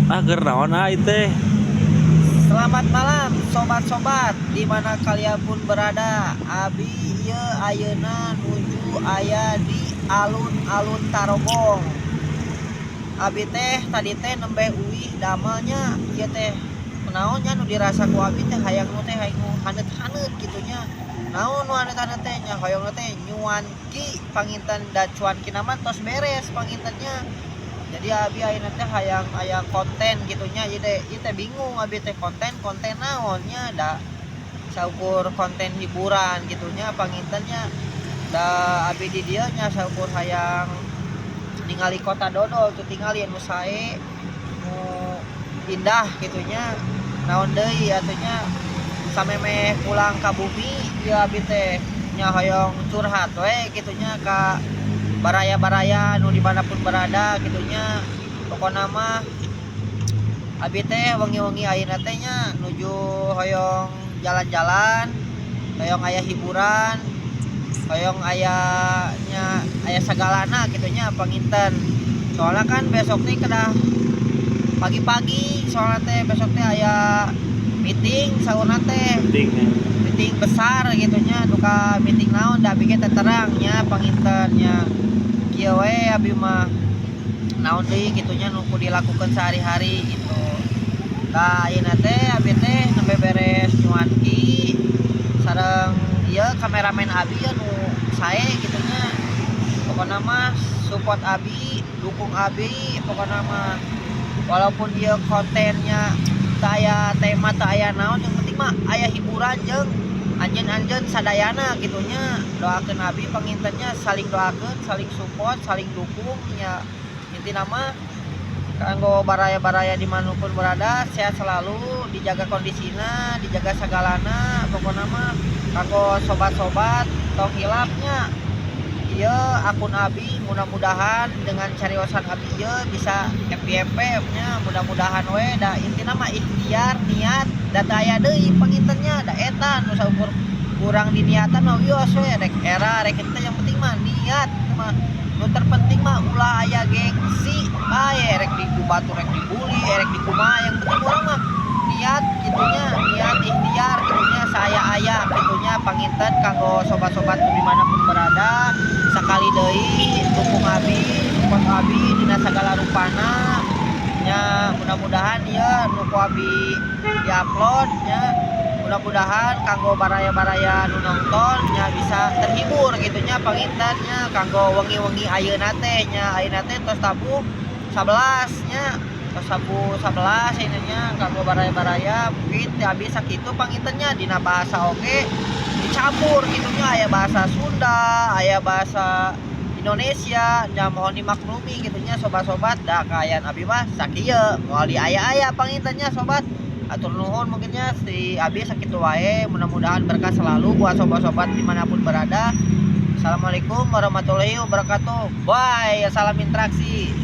Keur naon teh? Selamat malam sobat-sobat dimana kalian pun berada. Abi ieu ayeuna nuju aya di alun-alun Tarogong. Abi teh tadi teh nembe uih damelnya ieu teh kunaonnya nu dirasa ku abi teh hayang nu teh hayang haneut-haneut kitunya. Naon nu haneut-haneut teh nya hoyong teh nyuan ki panginten da cuan kina mah tos beres pangintennya. Jadi abi ayeuna teh hayang aya konten gitunya, jadi ieu teh bingung abi teh konten naonnya da saukur konten hiburan gitunya pangintennya da abi di dieu nya saukur hayang ningali kota dodol tuh tingali anu sae nu indah gitunya naon deui atunya samemeh pulang ka bumi ieu abi teh nya hoyong curhat we gitunya ka baraya-baraya nu dimanapun berada gitunya. Pokona mah abi teh wengi-wengi ayeuna teh nya nuju hoyong jalan-jalan, hoyong aya hiburan, hoyong aya sagalana gitunya panginten. Soalnya kan besok nih kedah pagi-pagi soalnya teh besok teh aya meeting saurna teh. Meeting besar gitunya, duka meeting naon da bikin terangnya pangintennya. Kieu we abi mah naon deui gitunya nu kudu dilakukan sehari-hari gitu. Tah ayeuna teh abi teh nembe beres nyuan ki sareng ieu kameramen abi ya nu sae gitunya. Pokona mah support abi, dukung abi pokona mah. Walaupun ieu kontennya teu aya tema teu aya naon yang penting mah aya hiburan jeung anjeun-anjeun sadayana gitunya. Doakeun abi pangintennya saling doakeun, saling support, saling dukung nya. Intina mah kanggo baraya-baraya dimanapun berada sehat selalu, dijaga kondisina, dijaga sagalana. Pokona mah kanggo sobat-sobat tong hilapnya ieu akun abi mudah-mudahan dengan cariosan abi ieu bisa FYP nya mudah-mudahan we da intina mah ikhtiar niat da teu aya deui pangintennya da eta nu saukur kurang diniatan mah wios we rek era rek teh yang penting mah niat mah nu terpenting mah ulah aya gengsi bae rek dibatu rek dibully rek dikumaha yang penting urang mah niat gitunya, niat ikhtiar gitunya saya aya gitunya panginten kanggo sobat-sobat dimanapun berada sakali deui dukung abi, support abi dina sagala rupana nya. Mudah-mudahan ieu nu ku abi diupload nya mudah-mudahan kanggo baraya-baraya nu nongton nya bisa terhibur gitunya panginten nya kanggo wengi-wengi ayeuna teh nya. Ayeuna teh tos tabuh 11 nya, tos tabuh 11 nya kanggo baraya-baraya mungkin teu abi sakitu pangintennya dina bahasa oge dicampur gitunya aya bahasa Sunda, aya bahasa Indonesia nya mohon dimaklumi gitunya sobat-sobat. Da kaayaan abi mah sakieu moal di aya-aya pangintennya sobat. Atur nuhun mungkinnya si abi sakitu wae, mudah-mudahan berkah selalu buat sobat-sobat dimanapun berada. Assalamualaikum warahmatullahi wabarakatuh. Bye, salam interaksi.